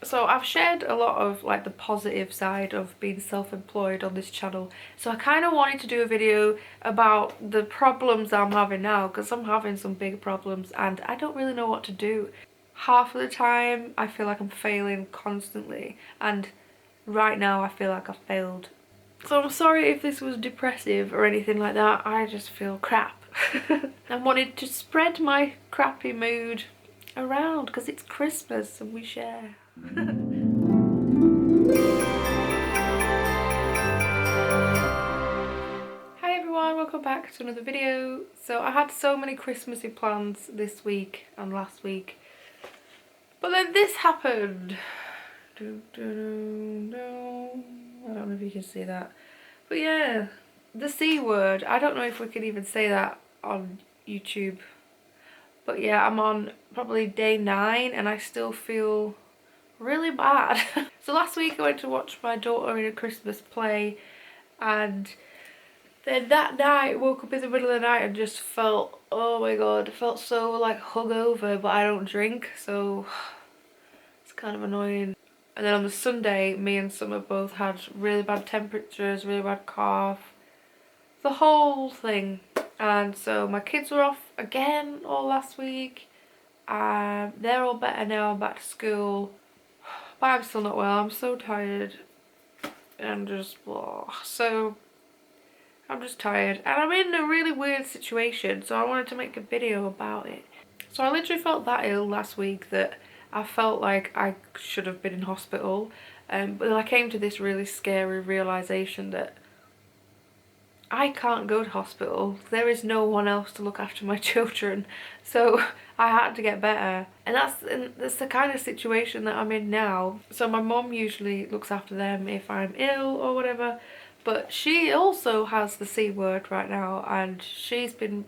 So I've shared a lot of like the positive side of being self-employed on this channel, so I kind of wanted to do a video about the problems I'm having now, because I'm having some big problems and I don't really know what to do. Half of the time I feel like I'm failing constantly, and right now I feel like I've failed. So I'm sorry if this was depressive or anything like that, I just feel crap. I wanted to spread my crappy mood around because it's Christmas and we share. Hi everyone, welcome back to another video. So I had so many Christmassy plans this week and last week, but then this happened. I don't know if you can see that, but yeah, the C word. I don't know if we can even say that on YouTube, but yeah, I'm on probably day 9 and I still feel really bad. So last week I went to watch my daughter in a Christmas play, and then that night woke up in the middle of the night and just felt, oh my god, felt so like hungover, but I don't drink, so it's kind of annoying. And then on the Sunday, me and Summer both had really bad temperatures, really bad cough, the whole thing. And so my kids were off again all last week. They're all better now, I'm back to school. But I'm still not well, I'm so tired. And just, oh, so I'm just tired. And I'm in a really weird situation, so I wanted to make a video about it. So I literally felt that ill last week that I felt like I should have been in hospital. But then I came to this really scary realisation that I can't go to hospital. There is no one else to look after my children. So I had to get better. And that's the kind of situation that I'm in now. So my mom usually looks after them if I'm ill or whatever. But she also has the C word right now, and she's been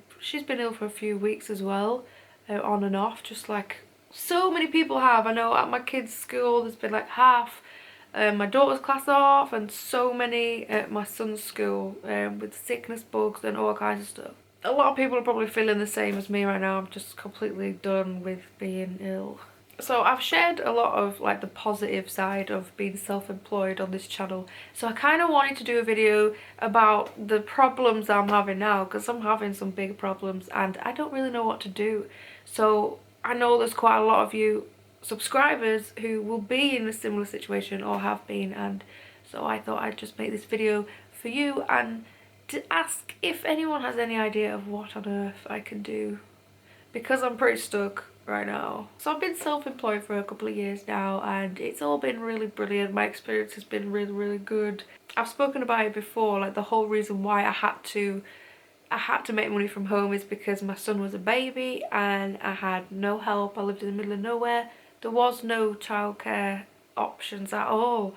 ill for a few weeks as well, on and off, just like so many people have. I know at my kids' school there's been like half my daughter's class off, and so many at my son's school with sickness bugs and all kinds of stuff. A lot of people are probably feeling the same as me right now. I'm just completely done with being ill. So I've shared a lot of like the positive side of being self-employed on this channel, so I kind of wanted to do a video about the problems I'm having now, because I'm having some big problems and I don't really know what to do. So I know there's quite a lot of you subscribers who will be in a similar situation or have been, and so I thought I'd just make this video for you and to ask if anyone has any idea of what on earth I can do, because I'm pretty stuck right now. So I've been self-employed for a couple of years now and it's all been really brilliant. My experience has been really good. I've spoken about it before, like the whole reason why I had to make money from home is because my son was a baby and I had no help. I lived in the middle of nowhere. There was no childcare options at all.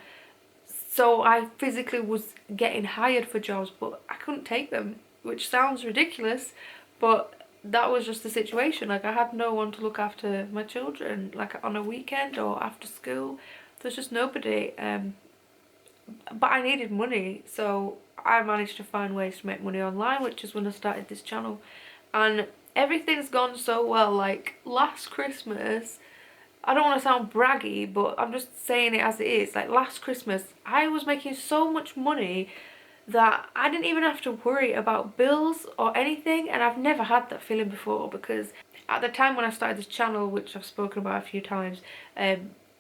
So I physically was getting hired for jobs, but I couldn't take them, which sounds ridiculous, but that was just the situation. Like, I had no one to look after my children, like on a weekend or after school. There's just nobody. But I needed money, so I managed to find ways to make money online, which is when I started this channel. And everything's gone so well. Like last Christmas, I don't want to sound braggy, but I'm just saying it as it is. Like last Christmas, I was making so much money that I didn't even have to worry about bills or anything, and I've never had that feeling before, because at the time when I started this channel, which I've spoken about a few times, I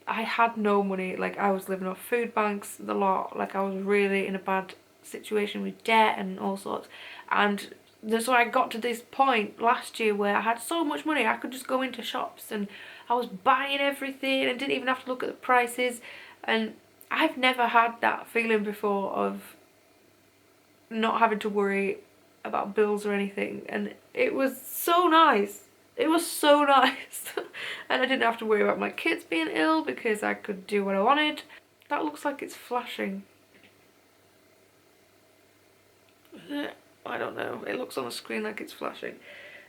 had no money. Like I was living off food banks, the lot. Like I was really in a bad situation with debt and all sorts, and so I got to this point last year where I had so much money I could just go into shops and I was buying everything and didn't even have to look at the prices. And I've never had that feeling before of not having to worry about bills or anything, and it was so nice. It was so nice. And I didn't have to worry about my kids being ill because I could do what I wanted. That looks like it's flashing. I don't know, it looks on the screen like it's flashing.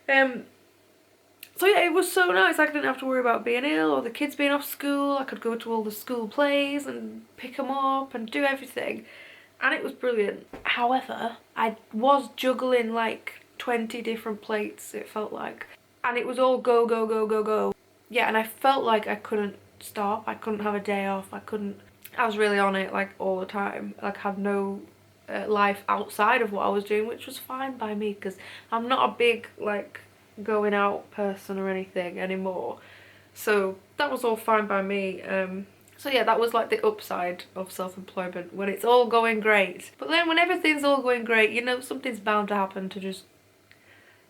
So yeah, it was so nice. I didn't have to worry about being ill or the kids being off school. I could go to all the school plays and pick them up and do everything, and it was brilliant. However, I was juggling like 20 different plates, it felt like, and it was all go. Yeah, and I felt like I couldn't stop. I couldn't have a day off. I was really on it like all the time. Like I had no life outside of what I was doing, which was fine by me because I'm not a big like going out person or anything anymore. So that was all fine by me. So yeah, that was like the upside of self-employment, when it's all going great. But then when everything's all going great, you know, something's bound to happen to just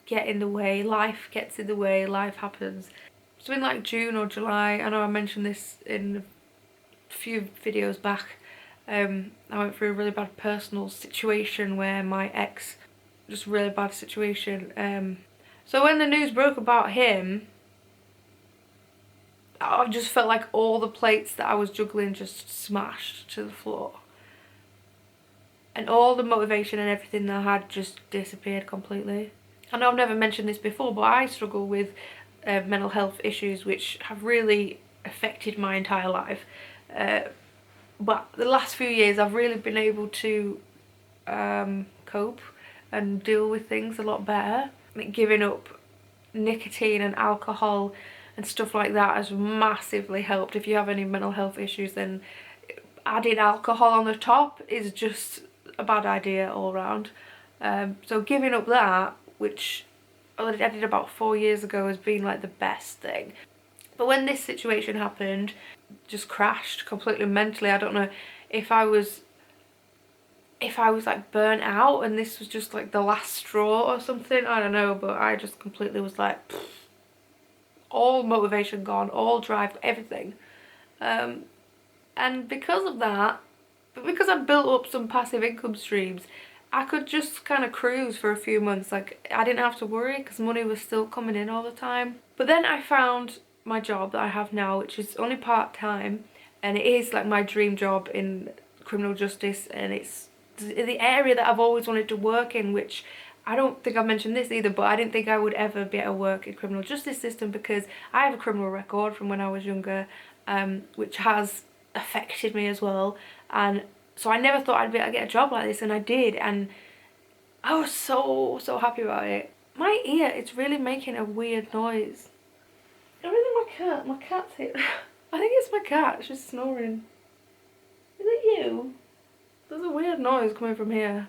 get in the way. Life gets in the way, life happens. So in like June or July, I know I mentioned this in a few videos back, I went through a really bad personal situation where my ex, just really bad situation. So when the news broke about him, I just felt like all the plates that I was juggling just smashed to the floor. And all the motivation and everything that I had just disappeared completely. I know I've never mentioned this before, but I struggle with mental health issues which have really affected my entire life. But the last few years I've really been able to cope and deal with things a lot better. Like giving up nicotine and alcohol and stuff like that has massively helped. If you have any mental health issues, then adding alcohol on the top is just a bad idea all around. So giving up that, which I did about 4 years ago, has been like the best thing. But when this situation happened, just crashed completely mentally. I don't know if I was like burnt out and this was just like the last straw or something, I don't know, but I just completely was like pfft, all motivation gone, all drive, everything. And because of that, but because I built up some passive income streams, I could just kind of cruise for a few months. Like I didn't have to worry because money was still coming in all the time. But then I found my job that I have now, which is only part-time, and it is like my dream job in criminal justice, and it's the area that I've always wanted to work in, which I don't think I've mentioned this either, but I didn't think I would ever be able to work in criminal justice system because I have a criminal record from when I was younger, which has affected me as well. And so I never thought I'd be able to get a job like this, and I did, and I was so happy about it. My ear, it's really making a weird noise. I really think my cat's here. I think it's my cat, she's snoring. Is it you? There's a weird noise coming from here.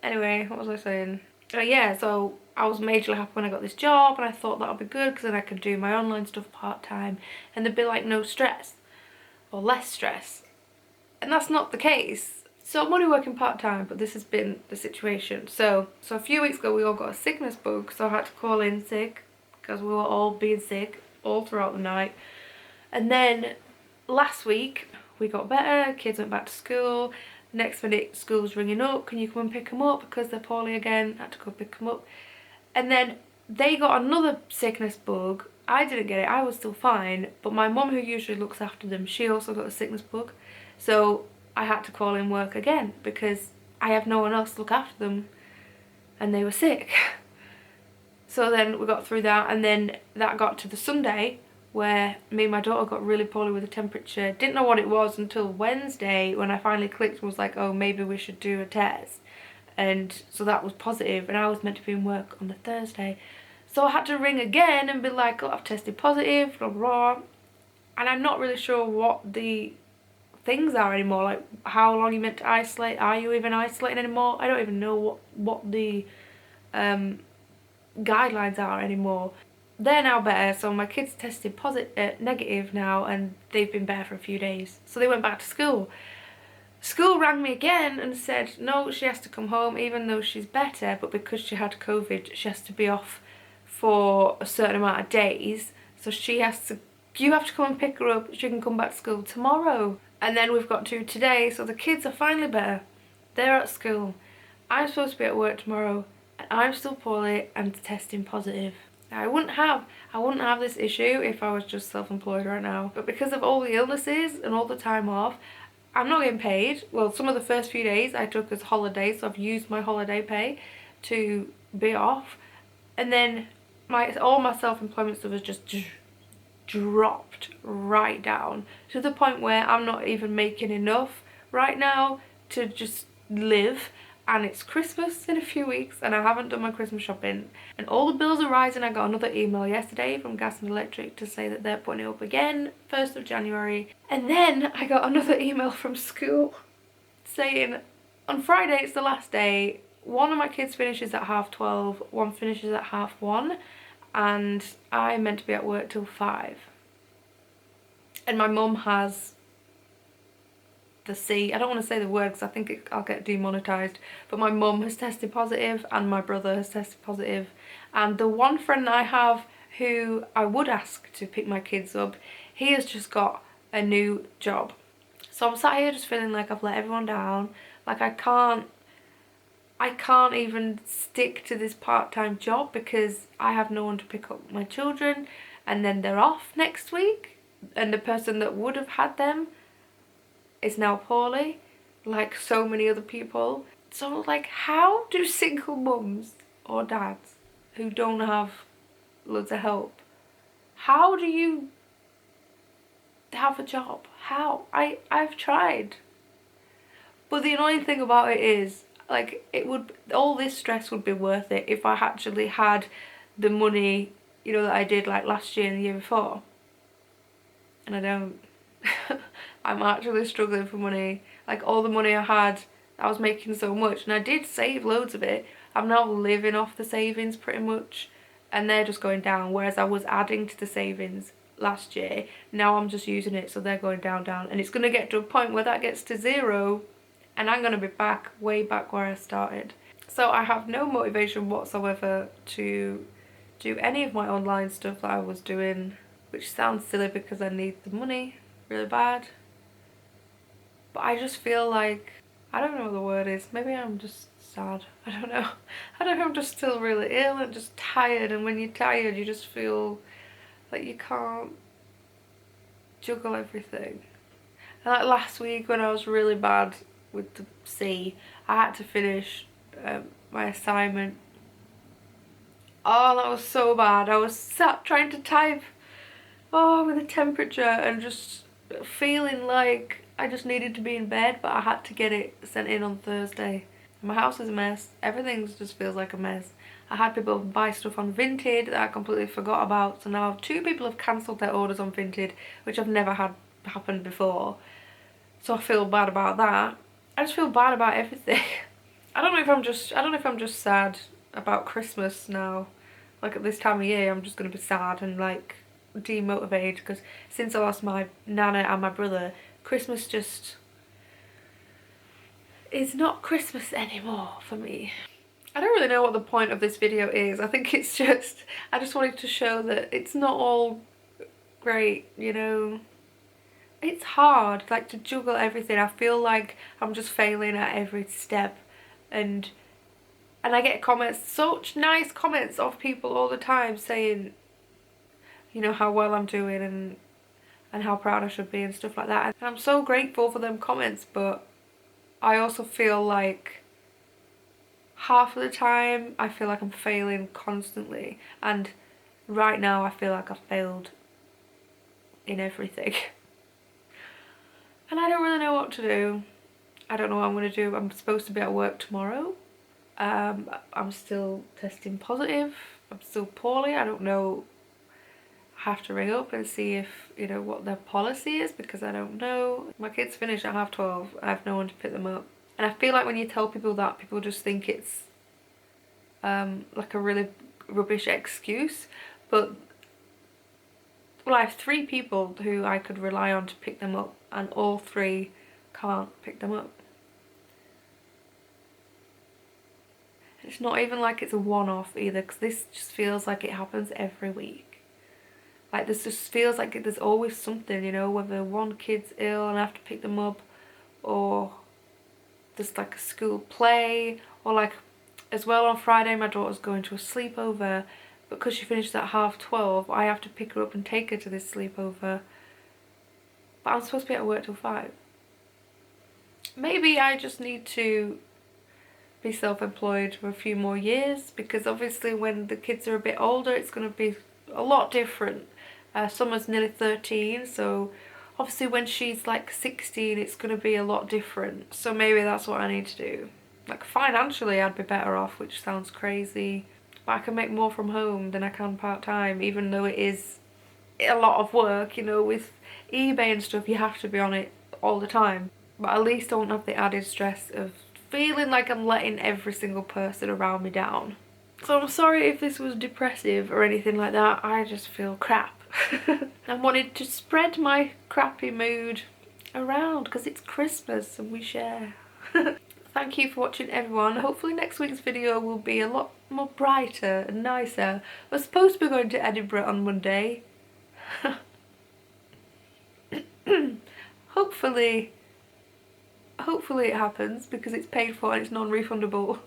Anyway, what was I saying? Yeah, so I was majorly happy when I got this job, and I thought that would be good because then I could do my online stuff part-time and there'd be like no stress or less stress. And that's not the case. So I'm only working part-time, but this has been the situation. So a few weeks ago we all got a sickness bug, so I had to call in sick because we were all being sick all throughout the night. And then last week we got better, kids went back to school. Next minute school's ringing up, can you come and pick them up because they're poorly again. I had to go pick them up. And then they got another sickness bug. I didn't get it, I was still fine, but my mum, who usually looks after them, she also got a sickness bug. So I had to call in work again because I have no one else to look after them and they were sick. So then we got through that, and then that got to the Sunday where me and my daughter got really poorly with a temperature. Didn't know what it was until Wednesday when I finally clicked and was like, oh, maybe we should do a test. And so that was positive, and I was meant to be in work on the Thursday. So I had to ring again and be like, oh, I've tested positive, blah, blah. And I'm not really sure what the things are anymore, like how long you meant to isolate, are you even isolating anymore? I don't even know what the guidelines are anymore. They're now better, so my kids tested negative now, and they've been better for a few days. So they went back to school. School rang me again and said no, she has to come home even though she's better, but because she had COVID she has to be off for a certain amount of days. So you have to come and pick her up, she can come back to school tomorrow. And then we've got to today, so the kids are finally better. They're at school. I'm supposed to be at work tomorrow, and I'm still poorly and testing positive. Now, I wouldn't have this issue if I was just self-employed right now, but because of all the illnesses and all the time off, I'm not getting paid. Well, some of the first few days I took as holidays, so I've used my holiday pay to be off, and then all my self-employment stuff has just dropped right down to the point where I'm not even making enough right now to just live, and it's Christmas in a few weeks and I haven't done my Christmas shopping and all the bills are rising. I got another email yesterday from Gas and Electric to say that they're putting it up again 1st of January, and then I got another email from school saying on Friday it's the last day. One of my kids finishes at 12:30, one finishes at 1:30, and I'm meant to be at work till 5. And my mum has I don't want to say the word because I think I'll get demonetized, but my mum has tested positive and my brother has tested positive, and the one friend I have who I would ask to pick my kids up, he has just got a new job. So I'm sat here just feeling like I've let everyone down. Like I can't even stick to this part-time job because I have no one to pick up my children, and then they're off next week, and the person that would have had them is now poorly, like so many other people. So like, how do single mums or dads who don't have loads of help, how do you have a job? How? I've tried. But the annoying thing about it is, like, all this stress would be worth it if I actually had the money, you know, that I did like last year and the year before. And I don't. I'm actually struggling for money. Like, all the money I had, I was making so much, and I did save loads of it. I'm now living off the savings pretty much, and they're just going down, whereas I was adding to the savings last year. Now I'm just using it, so they're going down, and it's going to get to a point where that gets to 0, and I'm going to be way back where I started. So I have no motivation whatsoever to do any of my online stuff that I was doing, which sounds silly because I need the money really bad. But I just feel like, I don't know what the word is, maybe I'm just sad, I don't know. I don't know, I'm just still really ill and just tired, and when you're tired you just feel like you can't juggle everything. And like last week when I was really bad with the C, I had to finish my assignment. Oh, that was so bad. I was sat trying to type, with a temperature, and just feeling like I just needed to be in bed, but I had to get it sent in on Thursday. My house is a mess. Everything just feels like a mess. I had people buy stuff on Vinted that I completely forgot about, so now 2 people have cancelled their orders on Vinted, which I've never had happen before. So I feel bad about that. I just feel bad about everything. I don't know if I'm just sad about Christmas now. Like, at this time of year I'm just gonna be sad and like demotivated, because since I lost my nana and my brother, Christmas just is not Christmas anymore for me. I don't really know what the point of this video is. I think it's just, I just wanted to show that it's not all great, you know. It's hard, like, to juggle everything. I feel like I'm just failing at every step, and I get comments, such nice comments of people all the time saying, you know, how well I'm doing and how proud I should be and stuff like that. And I'm so grateful for them comments, but I also feel like half of the time I feel like I'm failing constantly, and right now I feel like I've failed in everything. And I don't really know what to do. I don't know what I'm going to do. I'm supposed to be at work tomorrow. I'm still testing positive. I'm still poorly. I don't know. I have to ring up and see if, you know, what their policy is, because I don't know. My kids finish at 12:30. I have no one to pick them up. And I feel like when you tell people that, people just think it's like a really rubbish excuse. But, well, I have 3 people who I could rely on to pick them up, and all 3 can't pick them up. It's not even like it's a one-off either, because this just feels like it happens every week. Like, this just feels like there's always something, you know, whether one kid's ill and I have to pick them up, or there's like a school play, or like, as well, on Friday my daughter's going to a sleepover. Because she finishes at 12:30, I have to pick her up and take her to this sleepover. But I'm supposed to be at work till 5. Maybe I just need to be self-employed for a few more years, because obviously when the kids are a bit older it's going to be a lot different. Summer's nearly 13, so obviously when she's like 16 it's going to be a lot different. So maybe that's what I need to do. Like financially I'd be better off, which sounds crazy, but I can make more from home than I can part-time, even though it is a lot of work, you know, with eBay and stuff you have to be on it all the time. But at least I won't have the added stress of feeling like I'm letting every single person around me down. So I'm sorry if this was depressive or anything like that, I just feel crap. I wanted to spread my crappy mood around because it's Christmas and we share. Thank you for watching, everyone. Hopefully next week's video will be a lot more brighter and nicer. We're supposed to be going to Edinburgh on Monday. Hopefully it happens because it's paid for and it's non-refundable.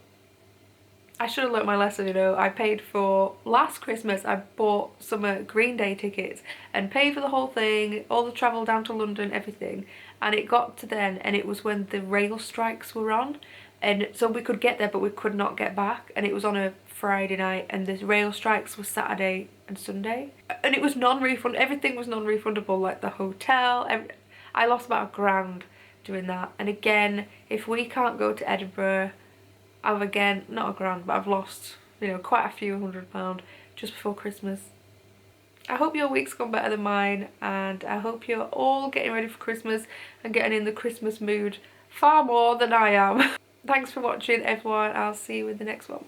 I should have learnt my lesson, you know. I paid for, last Christmas I bought some Green Day tickets and paid for the whole thing, all the travel down to London, everything, and it got to then and it was when the rail strikes were on, and so we could get there but we could not get back, and it was on a Friday night and the rail strikes were Saturday and Sunday, and it was non-refund, everything was non-refundable, like the hotel, I lost about £1,000 doing that. And again, if we can't go to Edinburgh, I've again, not £1,000, but I've lost, you know, quite a few £100 just before Christmas. I hope your week's gone better than mine, and I hope you're all getting ready for Christmas and getting in the Christmas mood far more than I am. Thanks for watching, everyone. I'll see you in the next one.